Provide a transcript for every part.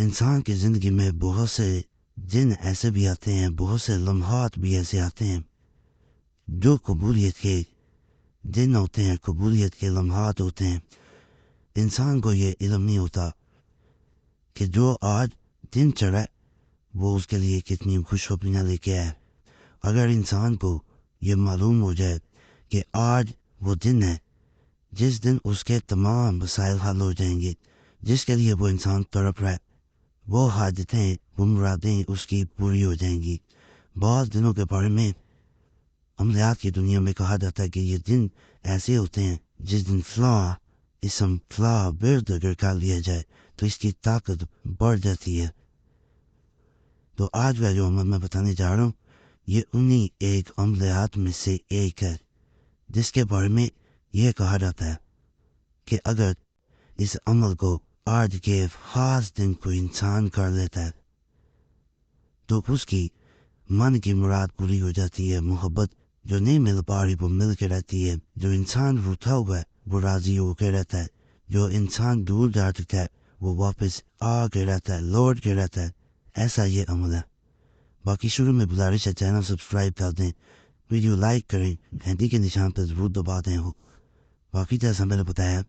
انسان کی زندگی میں بہت سے دن ایسے بھی آتے ہیں، بہت سے لمحات بھی ایسے آتے ہیں جو قبولیت کے دن ہوتے ہیں، قبولیت کے لمحات ہوتے ہیں. انسان کو یہ علم نہیں ہوتا کہ جو آج دن چڑھا وہ اس کے لیے کتنی خوشخبریاں لے کے آئے. اگر انسان کو یہ معلوم ہو جائے کہ آج وہ دن ہے جس دن اس کے تمام مسائل حل ہو جائیں گے، جس کے لیے وہ انسان تڑپ رہا ہے، وہ حاجتیں، وہ مرادیں اس کی پوری ہو جائیں گی. بعض دنوں کے بارے میں عملیات کی دنیا میں کہا جاتا ہے کہ یہ دن ایسے ہوتے ہیں جس دن فلاں اسم فلاں ورد اگر کر لیا جائے تو اس کی طاقت بڑھ جاتی ہے. تو آج کا جو عمل میں بتانے جا رہا ہوں یہ انہی ایک عملیات میں سے ایک ہے جس کے بارے میں یہ کہا جاتا ہے کہ اگر اس عمل کو آج کے خاص دن کو انسان کر لیتا ہے تو اس کی من کی مراد پوری ہو جاتی ہے. محبت جو نہیں مل پا رہی وہ مل کے رہتی ہے. جو انسان روٹھا ہوا ہے وہ راضی ہو کے رہتا ہے. جو انسان دور جا چکا ہے وہ واپس آ کے رہتا ہے، لوٹ کے رہتا ہے. ایسا یہ عمل ہے. باقی شروع میں گزارش ہے چینل سبسکرائب کر دیں، ویڈیو لائک کریں، گھنٹی کے نشان پر ضرور دبا دیں. باقی جیسا میں نے بتایا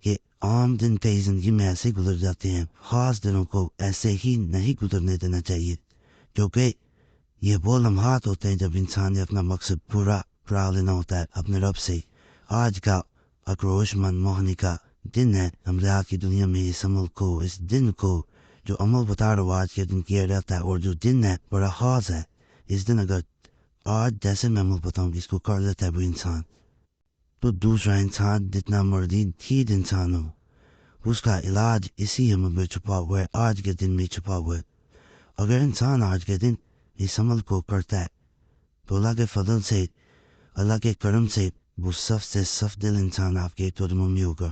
کہ عام دن کئی زندگی میں ایسے گزر جاتے ہیں، خاص دنوں کو ایسے ہی نہیں گزرنے دینا چاہیے کیونکہ یہ وہ لمحات ہوتے ہیں جب انسان نے اپنا مقصد پورا کرا لینا ہوتا ہے اپنے رب سے. آج کا اکروش من موہنی کا دن ہے. عملیات کی دنیا میں اس عمل کو، اس دن کو جو عمل بتا رہا ہوں آج کے دن کیا جاتا ہے اور جو دن ہے بڑا خاص ہے. اس دن اگر آج جیسے میں عمل بتاؤں اس کو کر لیتا ہے وہ انسان تو دوسرا انسان جتنا مرضی ٹھیک انسان ہو اس کا علاج اسی عمل میں چھپا ہوا ہے، آج کے دن میں چھپا ہوا ہے. اگر انسان آج کے دن اس عمل کو کرتا ہے تو اللہ کے فضل سے، اللہ کے کرم سے وہ صف سے صف دل انسان آپ کے قدموں میں ہوگا.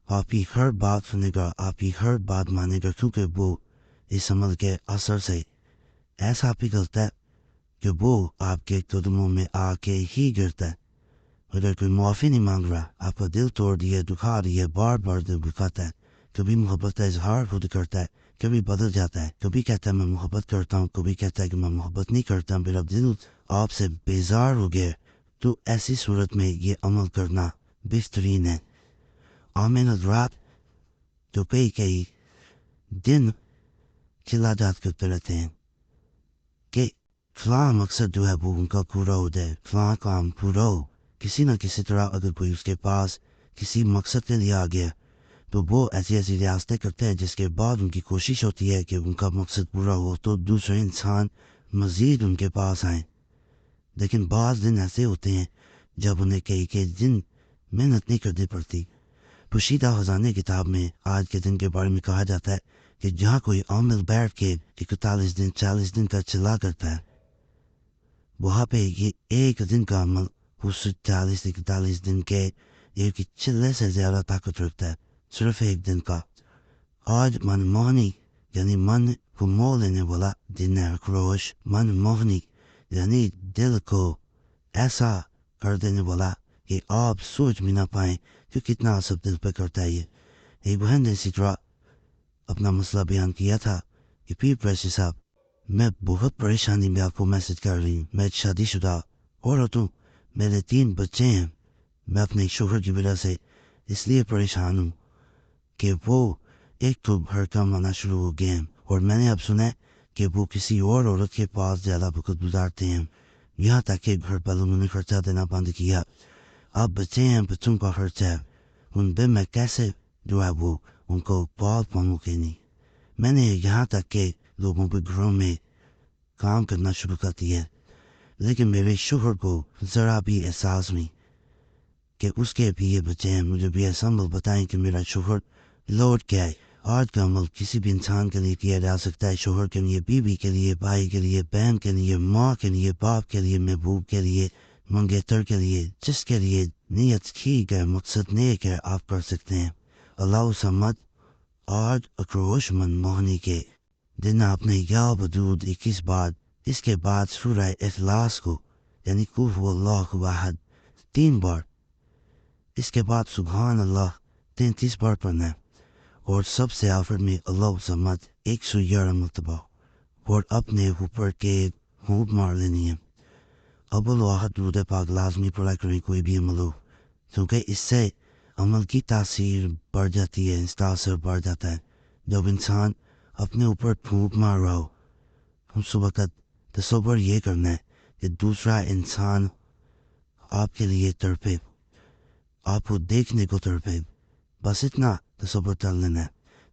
آپ کی ہر بات سنے گا، آپ کی ہر بات مانے گا کیونکہ وہ اس عمل کے اثر سے ایسا پگھلتا ہے کہ وہ آپ کے قدموں میں آ کے ہی گرتا ہے. اگر کوئی معافی نہیں مانگ رہا، آپ کا دل توڑ دیا، دکھا دیا، بار بار دل دکھاتا ہے، کبھی محبت کا اظہار خود کرتا ہے، کبھی بدل جاتا ہے، کبھی کہتا ہے میں محبت کرتا ہوں، کبھی کہتا ہے کہ میں محبت نہیں کرتا، میرا دل آپ سے بیزار ہو گیا، تو ایسی صورت میں یہ عمل کرنا بہترین ہے. آمین حضرات تو کئی دن خلاجات کرتے رہتے ہیں کہ فلاں مقصد جو ہے وہ ان کا پورا ہو جائے، فلاں کام پورا ہو. کسی نہ کسی طرح اگر کوئی اس کے پاس کسی مقصد کے لیے آ گیا تو وہ ایسی ریاستیں کرتے ہیں جس کے بعد ان کی کوشش ہوتی ہے کہ ان کا مقصد پورا ہو تو دوسرے انسان مزید ان کے پاس آئیں. لیکن بعض دن ایسے ہوتے ہیں جب انہیں کئی دن محنت نہیں کرنی پڑتی. پوشیدہ خزانے کتاب میں آج کے دن کے بارے میں کہا جاتا ہے کہ جہاں کوئی عامل بیٹھ کے 41 دن 40 دن کا چلا کرتا ہے وہاں پہ یہ ایک دن کا عمل اس 40-41 دن کے ایک چلے سے زیادہ طاقت رکھتا ہے. صرف ایک دن کا. آج من موہنی یعنی من کو موہ لینے والا دن ہے. اکروش من موہنی یعنی دل کو ایسا کر دینے والا کہ آپ سوچ بھی نہ پائیں کہ کتنا اثر دل پہ کرتا ہے. ایک بہن نے اسی طرح اپنا مسئلہ بیان کیا تھا کہ پیر پریسی صاحب میں بہت پریشانی میں آپ کو میسج کر رہی ہوں، میں ایک شادی شدہ عورت ہوں، میرے 3 بچے ہیں، میں اپنے شوہر کی وجہ سے اس لیے پریشان ہوں کہ وہ ایک تو گھر کام آنا شروع ہو گئے ہیں اور میں نے اب سنا ہے کہ وہ کسی اور عورت کے پاس زیادہ وقت گزارتے ہیں، یہاں تک کہ گھر پر انہوں نے خرچہ دینا بند کیا. اب بچے ہیں، بچوں کا خرچہ ہے، ان پہ میں کیسے جو ہے وہ ان کو پال پاؤں کہ نہیں. میں نے یہاں تک کہ لوگوں کے گھروں میں کام کرنا شروع کر دیا لیکن میرے شوہر کو ذرا بھی احساس نہیں کہ اس کے بھی یہ بچے ہیں. مجھے بھی ایسا عمل بتائیں کہ میرا شوہر لوٹ کے آئے. آج کا عمل کسی بھی انسان کے لیے کیا جا سکتا ہے، شوہر کے لیے، بیوی کے لیے، بھائی کے لیے، بہن کے لیے، ماں کے لیے، باپ کے لیے، محبوب کے لیے، منگیتر کے لیے، جس کے لیے نیت ٹھیک ہے، مقصد نیک ہے، آپ کر سکتے ہیں. اللہ سمد آج اکروش من موہنی کے دن آپ نے یا بدود 21 بار، اس کے بعد سورہ اخلاص کو یعنی قل هو اللہ احد 3 بار، اس کے بعد سبحان اللہ 33 بار پڑھنا ہے اور سب سے آخر میں اللہ سمت 111 مرتبہ اور اپنے اوپر کے ہونٹ مار لینی ہے. اب الواحد درود پاک لازمی پڑھا کریں کوئی بھی عمل ہو، کیونکہ اس سے عمل کی تاثیر بڑھ جاتی ہے، اس کا اثر بڑھ جاتا ہے. جب انسان اپنے اوپر پھونک مار رہا ہو، اس وقت تصور یہ کرنا ہے کہ دوسرا انسان آپ کے لیے تڑپے، آپ کو دیکھنے کو تڑپے، بس اتنا تصور کر لینا ہے.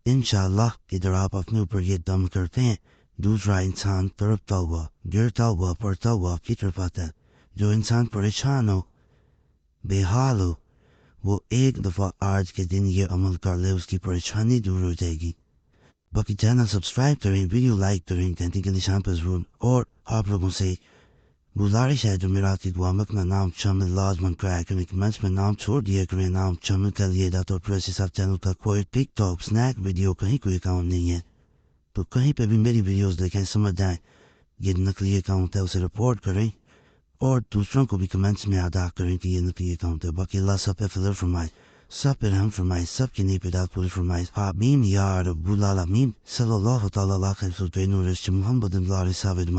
انشاءاللہ ادھر آپ اپنے اوپر یہ دم کرتے ہیں، دوسرا انسان تڑپتا ہوا، گرتا ہوا، پڑتا ہوا آپ کی طرف آتا ہے. جو انسان پریشان ہو، بے حال ہو، وہ ایک دفعہ آج کے دن یہ عمل کر لے، اس کی پریشانی دور ہو جائے گی. باقی چینل سبسکرائب کریں، ویڈیو لائک کریں، گھنٹی کے نشان پر ضرور. اور آپ لوگوں سے گزارش ہے جو میرا کی دعا میں اپنا نام شامل لازمن کرایا کریں، کمنٹس میں نام چھوڑ دیا کریں، نام شامل کر لیے گا تو پھر اس چینل کا کوئی ٹک ٹاک سنیک ویڈیو کہیں کوئی اکاؤنٹ نہیں ہے، تو کہیں پہ بھی میری ویڈیوز دیکھیں سمجھ جائیں یہ نقلی اکاؤنٹ ہے، اسے رپورٹ کریں اور دوسروں کو بھی کمنٹس میں آگاہ کریں کہ یہ نقلی اکاؤنٹ ہے. باقی اللہ سب پہ فضل فرمائے، سب پہ رحم فرمائے، سب کی نیک پیدات پوری فرمائے. آمین یا رب العالمین. صلی اللہ تعالیٰ علیہ وسلم محمد اللہ علیہ وسلم.